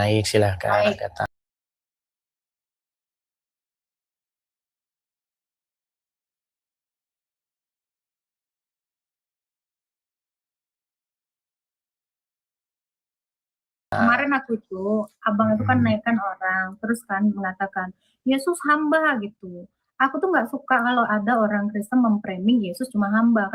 Baik, silakan. Baik. Kata. Kemarin aku tuh, abang itu kan naikkan orang, terus kan mengatakan, Yesus hamba gitu. Aku tuh nggak suka kalau ada orang Kristen memframing Yesus cuma hamba.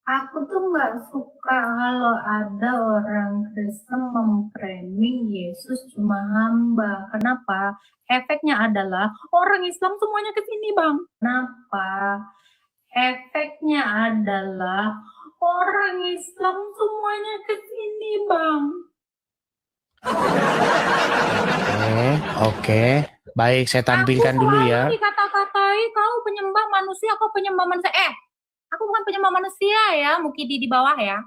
Aku tuh nggak suka kalau ada orang Kristen memframing Yesus cuma hamba. Kenapa? Efeknya adalah orang Islam semuanya ke sini, Bang. Kenapa? Efeknya adalah orang Islam semuanya ke sini, Bang. Oke. Baik, saya tampilkan dulu ya. Aku dikata-katai, kau penyembah manusia, kau penyembah manusia. Aku bukan penyembah manusia ya, Mukidi di bawah ya.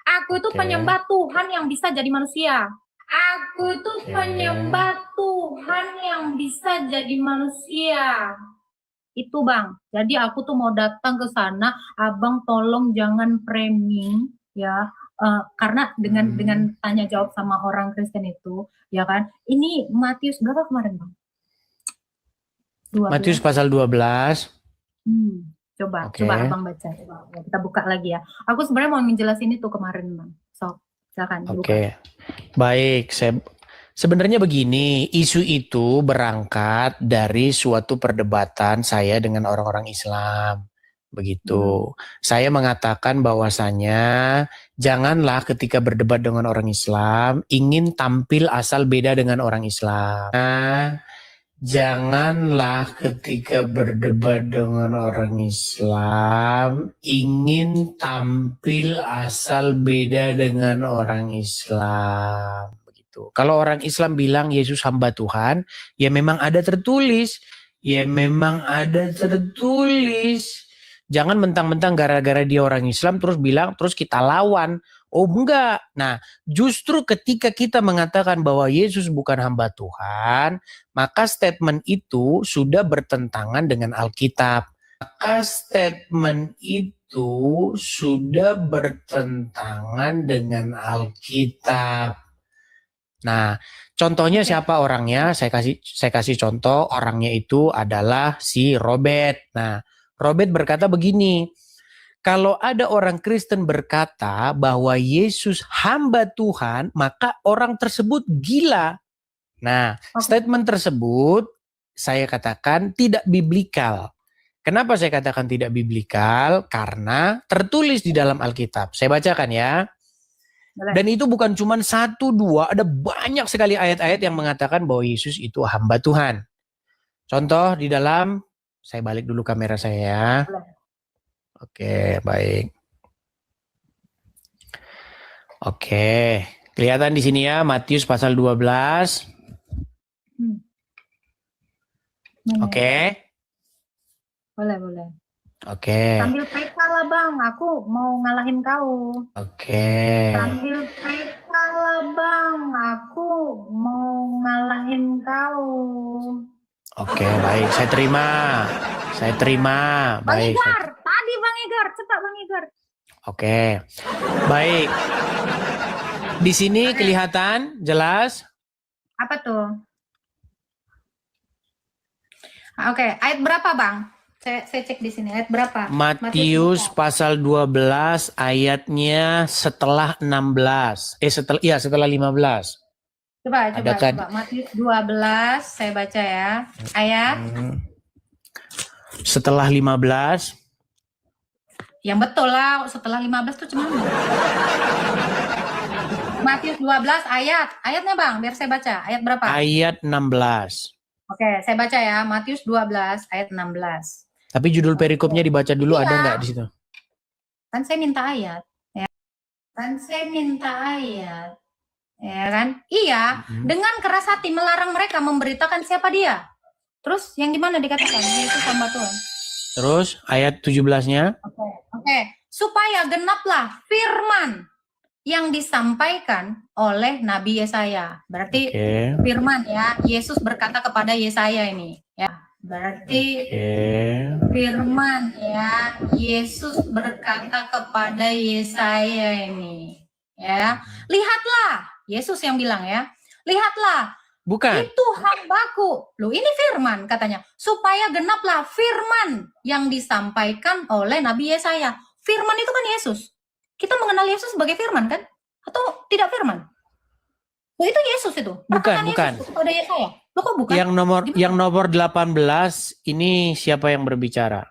Aku itu penyembah Tuhan yang bisa jadi manusia. Aku itu penyembah Tuhan yang bisa jadi manusia. Itu Bang. Jadi aku tuh mau datang ke sana, Abang tolong jangan framing ya. Karena dengan tanya jawab sama orang Kristen itu, ya kan? Ini Matius berapa kemarin, Bang? 12. Matius pasal 12. Coba Abang baca. Kita buka lagi ya. Aku sebenarnya mau menjelasin itu kemarin, Bang. So, silakan dibuka. Oke. Baik, sebenarnya begini, isu itu berangkat dari suatu perdebatan saya dengan orang-orang Islam. Begitu. Saya mengatakan bahwasanya janganlah ketika berdebat dengan orang Islam ingin tampil asal beda dengan orang Islam. Janganlah ketika berdebat dengan orang Islam ingin tampil asal beda dengan orang Islam. Begitu. Kalau orang Islam bilang Yesus hamba Tuhan, ya memang ada tertulis. Jangan mentang-mentang gara-gara dia orang Islam terus bilang terus kita lawan. Oh enggak. Nah, justru ketika kita mengatakan bahwa Yesus bukan hamba Tuhan, maka statement itu sudah bertentangan dengan Alkitab. Nah, contohnya siapa orangnya? Saya kasih contoh, orangnya itu adalah si Robert. Nah, Robert berkata begini, kalau ada orang Kristen berkata bahwa Yesus hamba Tuhan, maka orang tersebut gila. Nah, statement tersebut saya katakan tidak biblikal. Kenapa saya katakan tidak biblikal? Karena tertulis di dalam Alkitab. Saya bacakan ya. Dan itu bukan cuma 1, 2, ada banyak sekali ayat-ayat yang mengatakan bahwa Yesus itu hamba Tuhan. Contoh di dalam, saya balik dulu kamera saya ya. Oke, baik. Oke, kelihatan di sini ya, Matius pasal 12. Oke. Boleh. Oke. Sambil PK lah Bang, aku mau ngalahin kau. Oke. Sambil PK lah Bang, aku mau ngalahin kau. Oke, baik, saya terima. Bang Igar, tadi Bang Igar, cepat Bang Igar. Oke, baik. Di sini kelihatan jelas. Apa tuh? Oke, ayat berapa Bang? Saya cek di sini ayat berapa? Matius pasal 12 ayatnya setelah 16. Setelah 15. Coba. Matius 12 saya baca ya. Ayat setelah 15. Yang betul lah, setelah 15 tuh cuman. Matius 12 ayatnya Bang, biar saya baca. Ayat berapa? Ayat 16. Oke, saya baca ya. Matius 12 ayat 16. Tapi judul perikopnya dibaca dulu, ada nggak di situ? Kan saya minta ayat. Ya. Ya kan? Iya, dengan keras hati melarang mereka memberitakan siapa dia. Terus yang di mana dikatakan? Yesus hamba Tuhan. Terus ayat 17-nya. Oke. Supaya genaplah firman yang disampaikan oleh Nabi Yesaya. Berarti firman ya, Yesus berkata kepada Yesaya ini ya. Berarti firman ya, Yesus berkata kepada Yesaya ini ya. Lihatlah, Yesus yang bilang ya, Lihatlah, Bukan. itu hambaku. Loh, ini firman katanya. Supaya genaplah firman yang disampaikan oleh Nabi Yesaya. Firman itu kan Yesus. Kita mengenal Yesus sebagai firman kan? Atau tidak firman? Oh, itu Yesus itu. Perkataan Bukan. Yesus kepada Yesaya. Loh, kok bukan? Yang nomor 18 ini siapa yang berbicara?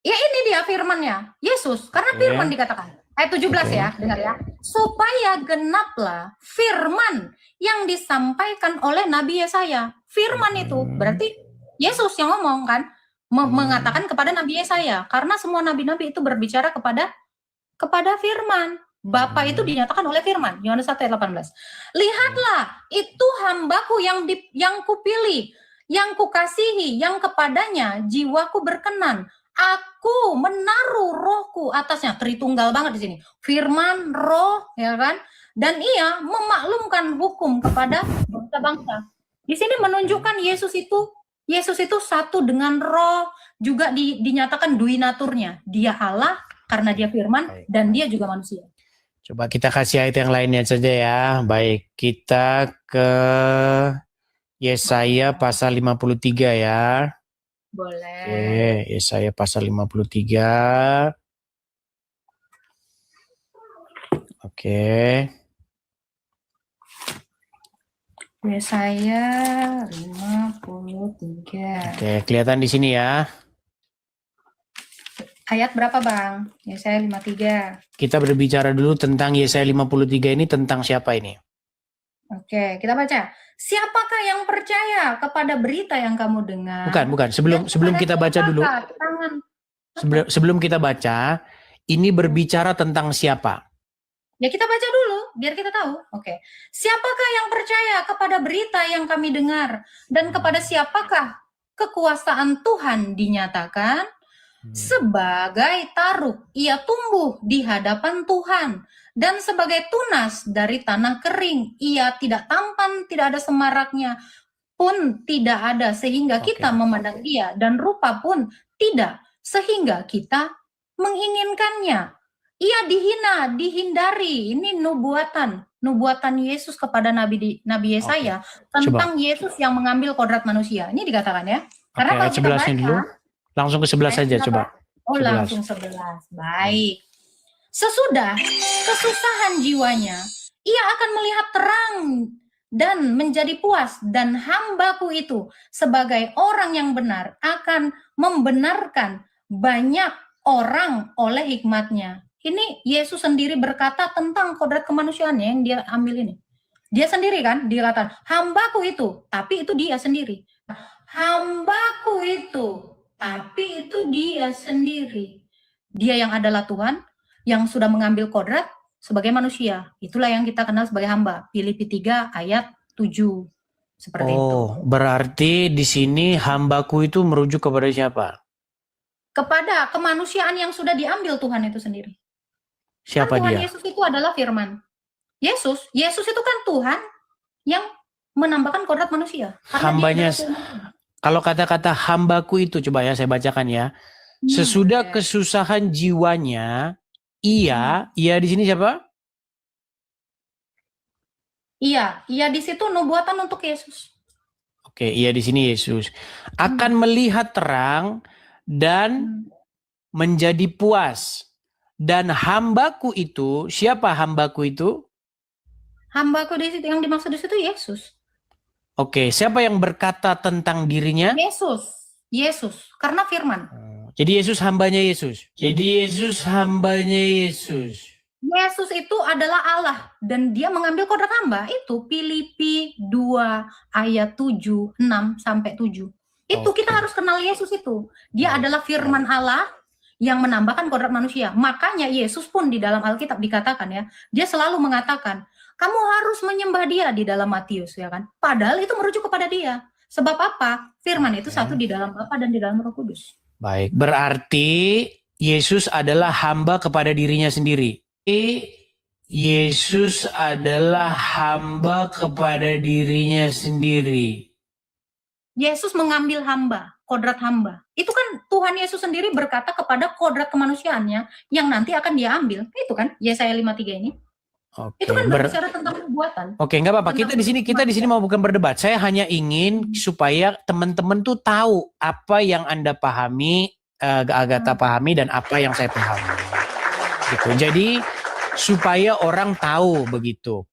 Ya, ini dia firmannya. Yesus. Karena Oke. firman dikatakan. Ayat 17 Oke. ya, dengar ya. Supaya genaplah firman yang disampaikan oleh Nabi Yesaya. Firman itu berarti Yesus yang ngomong kan, mengatakan kepada Nabi Yesaya. Karena semua nabi-nabi itu berbicara kepada firman. Bapa itu dinyatakan oleh firman. Yohanes 1 ayat 18. Lihatlah, itu hambaku yang kupilih, yang kukasihi, yang kepadanya jiwaku berkenan. Aku menaruh rohku atasnya. Tritunggal banget di sini. Firman, roh, ya kan? Dan ia memaklumkan hukum kepada bangsa-bangsa. Di sini menunjukkan Yesus itu satu dengan roh, juga dinyatakan duinaturnya. Dia Allah karena dia firman dan dia juga manusia. Coba kita kasih ayat yang lainnya saja ya. Baik, kita ke Yesaya pasal 53 ya. Boleh. Oke, Yesaya pasal 53. Oke. Yesaya 53. Oke, kelihatan di sini ya. Ayat berapa, Bang? Yesaya 53. Kita berbicara dulu tentang Yesaya 53 ini tentang siapa ini? Oke, kita baca. Siapakah yang percaya kepada berita yang kamu dengar? Bukan. Sebelum kita baca dulu. Sebelum kita baca, ini berbicara tentang siapa? Ya, kita baca dulu biar kita tahu. Oke. Siapakah yang percaya kepada berita yang kami dengar, dan kepada siapakah kekuasaan Tuhan dinyatakan? Sebagai taruk ia tumbuh di hadapan Tuhan, dan sebagai tunas dari tanah kering ia tidak tampan, tidak ada semaraknya pun tidak ada, sehingga kita memandang dia, dan rupa pun tidak sehingga kita menginginkannya. Ia dihina, dihindari. Ini nubuatan Yesus kepada Nabi Yesaya tentang Yesus yang mengambil kodrat manusia. Ini dikatakan ya. Karena kalau kita baca dulu. Langsung ke 11 saja coba. Oh, 11. Langsung 11. Baik. Sesudah kesusahan jiwanya, ia akan melihat terang dan menjadi puas, dan hambaku itu sebagai orang yang benar akan membenarkan banyak orang oleh hikmatnya. Ini Yesus sendiri berkata tentang kodrat kemanusiaannya yang dia ambil ini. Dia sendiri kan, dia kata hambaku itu, tapi itu dia sendiri. Hambaku itu, tapi itu dia sendiri. Dia yang adalah Tuhan, yang sudah mengambil kodrat sebagai manusia. Itulah yang kita kenal sebagai hamba. Filipi 3 ayat 7. Seperti itu. Berarti di sini hambaku itu merujuk kepada siapa? Kepada kemanusiaan yang sudah diambil Tuhan itu sendiri. Siapa Tuhan dia? Yesus itu adalah firman. Yesus itu kan Tuhan yang menambahkan kodrat manusia. Hambanya. Kalau kata-kata hambaku itu, coba ya saya bacakan ya. Sesudah kesusahan jiwanya, ia di sini siapa? Iya di situ nubuatan untuk Yesus. Oke, ia di sini Yesus. Akan melihat terang dan menjadi puas. Dan hambaku itu, siapa hambaku itu? Hambaku di situ, yang dimaksud di situ Yesus. Oke, siapa yang berkata tentang dirinya? Yesus, karena firman. Jadi Yesus hambanya Yesus. Yesus itu adalah Allah, dan dia mengambil kodrat hamba. Itu Filipi 2 ayat 7, 6 sampai 7. Itu kita harus kenal Yesus itu. Dia adalah firman Allah yang menambahkan kodrat manusia. Makanya Yesus pun di dalam Alkitab dikatakan ya, dia selalu mengatakan, kamu harus menyembah dia di dalam Matius, ya kan? Padahal itu merujuk kepada dia. Sebab apa? Firman itu satu di dalam Bapa dan di dalam Roh Kudus. Baik, berarti Yesus adalah hamba kepada dirinya sendiri. Yesus adalah hamba kepada dirinya sendiri. Yesus mengambil hamba, kodrat hamba. Itu kan Tuhan Yesus sendiri berkata kepada kodrat kemanusiaannya yang nanti akan dia ambil. Itu kan Yesaya 53 ini. Oke, Itu kan berbicara tentang perbuatan. Oke, nggak apa-apa. Tentang Kita di sini mau bukan berdebat. Saya hanya ingin supaya teman-teman tuh tahu apa yang Anda pahami, Agatha pahami dan apa yang saya pahami. Gitu. Jadi supaya orang tahu begitu.